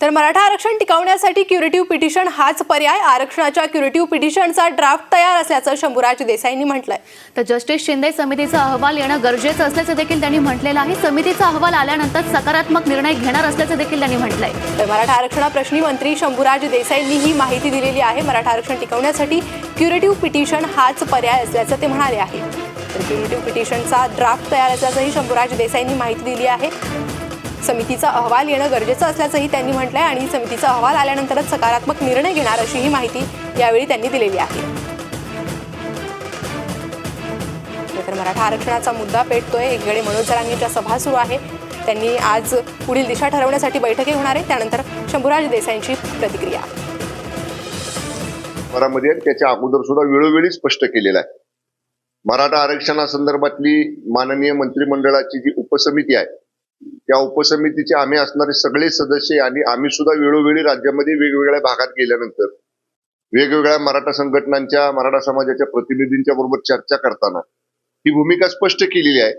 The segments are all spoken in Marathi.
तर मराठा आरक्षण टिकवण्यासाठी क्युरेटिव्ह पिटिशन हाच पर्याय. आरक्षणाच्या क्युरेटिव्ह पिटिशनचा ड्राफ्ट तयार असल्याचं शंभूराज देसाईंनी म्हटलंय. तर जस्टिस शिंदे समितीचा अहवाल येणं गरजेचं असल्याचं देखील त्यांनी म्हटलेलं आहे. समितीचा अहवाल आल्यानंतर सकारात्मक निर्णय घेणार असल्याचं देखील त्यांनी म्हटलंय. तर मराठा आरक्षणाप्रश्नी मंत्री शंभूराज देसाईंनी ही माहिती दिलेली आहे. मराठा आरक्षण टिकवण्यासाठी क्युरेटिव्ह पिटिशन हाच पर्याय असल्याचं ते म्हणाले आहे. तर क्युरेटिव्ह पिटिशनचा ड्राफ्ट तयार असल्याचंही शंभूराज देसाईंनी माहिती दिली आहे. समितीचा अहवाल येणं गरजेचं असल्याचंही त्यांनी म्हटलंय आणि समितीचा अहवाल आल्यानंतरच सकारात्मक निर्णय घेणार अशी ही माहिती यावेळी त्यांनी दिलेली आहे. तर मराठा आरक्षणाचा मुद्दा पेटतोय. एकीकडे मनोज जरांगेंच्या सभा सुरू आहे. त्यांनी आज पुढील दिशा ठरवण्यासाठी बैठकी होणार आहे. त्यानंतर शंभूराज देसाईंची प्रतिक्रिया. मध्ये त्याच्या अगोदर सुद्धा वेळोवेळी स्पष्ट केलेलं आहे. मराठा आरक्षणासंदर्भातली माननीय मंत्रिमंडळाची जी उपसमिती आहे त्या उपसमितीचे आम्ही असणारे सगळे सदस्य आणि आम्ही सुद्धा वेळोवेळी राज्यामध्ये वेगवेगळ्या भागात गेल्यानंतर वेगवेगळ्या मराठा संघटनांच्या मराठा समाजाच्या प्रतिनिधींच्या बरोबर चर्चा करताना ही भूमिका स्पष्ट केलेली आहे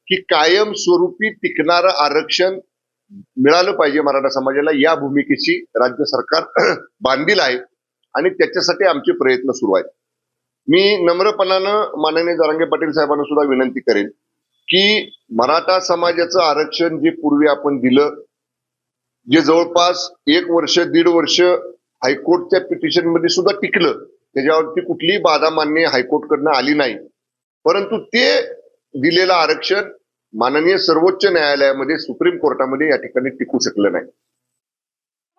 की कायमस्वरूपी टिकणारं आरक्षण मिळालं पाहिजे मराठा समाजाला. या भूमिकेची राज्य सरकार बांधील आहे आणि त्याच्यासाठी आमचे प्रयत्न सुरू आहेत. मी नम्रपणानं माननीय जरांगे पाटील साहेबांना सुद्धा विनंती करेन की मराठा समाजाचं आरक्षण जे पूर्वी आपण दिलं, जे जवळपास 1 वर्ष 1.5 वर्ष हायकोर्टच्या पिटिशन मध्ये सुद्धा टिकलं, त्याच्यावरती कुठलीही बाधा मान्य हायकोर्टकडनं आली नाही, परंतु ते दिलेलं आरक्षण माननीय सर्वोच्च न्यायालयामध्ये सुप्रीम कोर्टामध्ये या ठिकाणी टिकू शकलं नाही.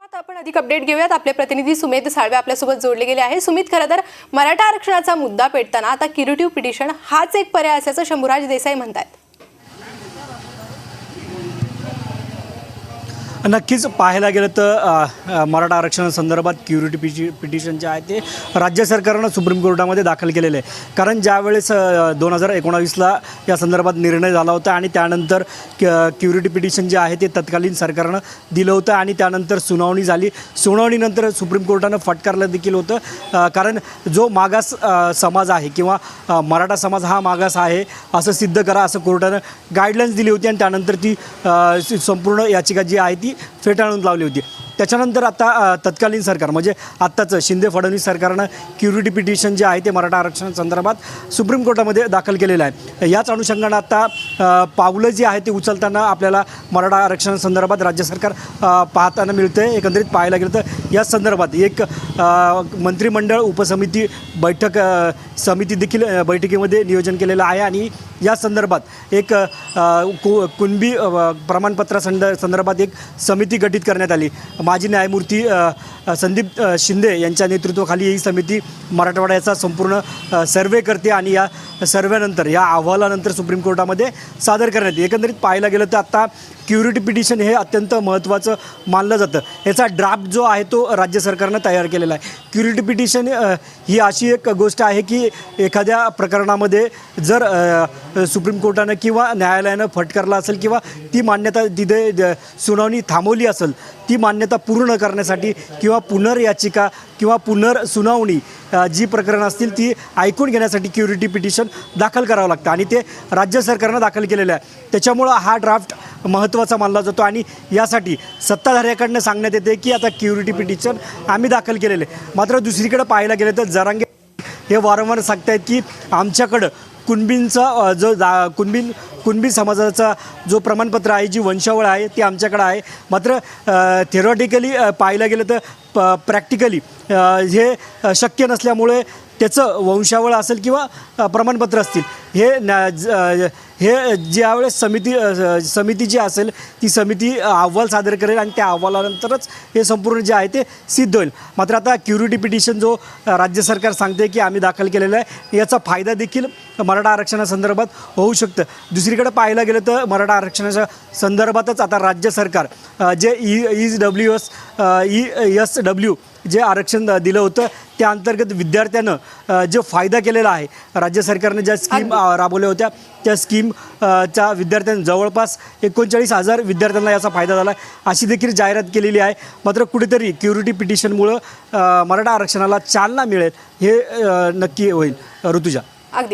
आता आपण अधिक अपडेट घेऊयात. आपले प्रतिनिधी सुमेध साळवे आपल्यासोबत जोडले गेले आहे. सुमित, खरं तर मराठा आरक्षणाचा मुद्दा पेटताना आता क्युरेटिव्ह पिटिशन हाच एक पर्याय असल्याचं शंभूराज देसाई म्हणतात. नक्कीच पाहायला गेलं तर मराठा आरक्षणासंदर्भात क्युरेटिव्ह पिटिशन जे आहे ते राज्य सरकारनं सुप्रीम कोर्टामध्ये दाखल केलेलं आहे. कारण ज्यावेळेस 2019ला या संदर्भात निर्णय झाला होता आणि त्यानंतर क्युरेटिव्ह पिटिशन जे आहे ते तत्कालीन सरकारनं दिलं होतं आणि त्यानंतर सुनावणी झाली. सुनावणीनंतर सुप्रीम कोर्टानं फटकारलं देखील होतं. कारण जो मागास समाज आहे किंवा मराठा समाज हा मागास आहे असं सिद्ध करा असं कोर्टानं गाईडलाईन्स दिली होती आणि त्यानंतर ती संपूर्ण याचिका जी आहे ती फेटाळून लावली होती. त्याच्यानंतर आता तत्कालीन सरकार म्हणजे आत्ताचं शिंदे फडणवीस सरकारनं क्युरेटिव्ह पिटिशन जे आहे ते मराठा आरक्षणासंदर्भात सुप्रीम कोर्टामध्ये दाखल केलेलं आहे. याच अनुषंगानं आता पावलं जी आहे ते उचलताना आपल्याला मराठा आरक्षणासंदर्भात राज्य सरकार पाहताना मिळतं आहे. एकंदरीत पाहायला गेलं तर या संदर्भात एक मंत्रिमंडळ उपसमिती समिती देखील बैठकीमध्ये नियोजन केलेलं आहे आणि या संदर्भात एक कुणबी प्रमाणपत्रासंदर्भात एक समिती गठीत करण्यात आली. माजी न्यायमूर्ती संदीप शिंदे यांच्या नेतृत्वाखाली ही समिती मराठवाड्याचा संपूर्ण सर्वे करते आणि या सर्वेनंतर या अहवालानंतर सुप्रीम कोर्टामध्ये सादर करण्यात येते. एकंदरीत पाहायला गेलं तर आता क्युरेटिव्ह पिटिशन हे अत्यंत महत्त्वाचं मानलं जातं. याचा ड्राफ्ट जो आहे तो राज्य सरकारनं तयार केलेला आहे. क्युरेटिव्ह पिटिशन ही अशी एक गोष्ट आहे की एखाद्या प्रकरणामध्ये जर सुप्रीम कोर्टानं किंवा न्यायालयानं फटकारला असेल किंवा ती मान्यता तिथे सुनावणी थांबवली असेल, ती मान्यता पूर्ण करण्यासाठी किंवा पुनर्याचिका किंवा पुनर्सुनावणी जी प्रकरणं असतील ती ऐकून घेण्यासाठी क्युरेटिव्ह पिटिशन दाखल करावं लागतं आणि ते राज्य सरकारनं दाखल केलेलं आहे. त्याच्यामुळं हा ड्राफ्ट महत्त्वाचा मानला जातो आणि यासाठी सत्ताधाऱ्याकडनं सांगण्यात येते की आता क्युरेटिव्ह पिटिशन आम्ही दाखल केलेले. मात्र दुसरीकडे पाहायला गेलं तर जरांगे हे वारंवार सांगतायत की आमच्याकडं कुणबींचा जो कुणबी समाजाचा जो प्रमाणपत्र आहे, जी वंशावळ आहे ती आमच्याकडं आहे. मात्र थेरॉटिकली पाहायला गेलं तर प्रॅक्टिकली हे शक्य नसल्यामुळे त्याचं वंशावळ असेल किंवा प्रमाणपत्र असतील हे ज्यावेळेस समिती जी असेल ती समिती अहवाल सादर करेल आणि त्या अहवालानंतरच हे संपूर्ण जे आहे ते सिद्ध होईल. मात्र आता क्युरेटिव्ह पिटिशन जो राज्य सरकार सांगते की आम्ही दाखल केलेला आहे, याचा फायदा देखील मराठा आरक्षणासंदर्भात होऊ शकतं. दुसरीकडे पाहायला गेलं तर मराठा आरक्षणाच्या संदर्भातच आता राज्य सरकार जे ESW जे आरक्षण दिलं होतं त्या अंतर्गत विद्यार्थ्यांना जो फायदा केलेला आहे, राज्य सरकारने ज्या स्कीम राबवल्या होत्या त्या स्कीमच्या विद्यार्थ्यांना जवळपास 39,000 विद्यार्थ्यांना याचा फायदा झाला अशी देखील जाहिरात केलेली आहे. मात्र कुठेतरी क्युरेटिव्ह पिटिशनमुळं मराठा आरक्षणाला चालना मिळेल हे नक्की होईल. ऋतुजा. अगदी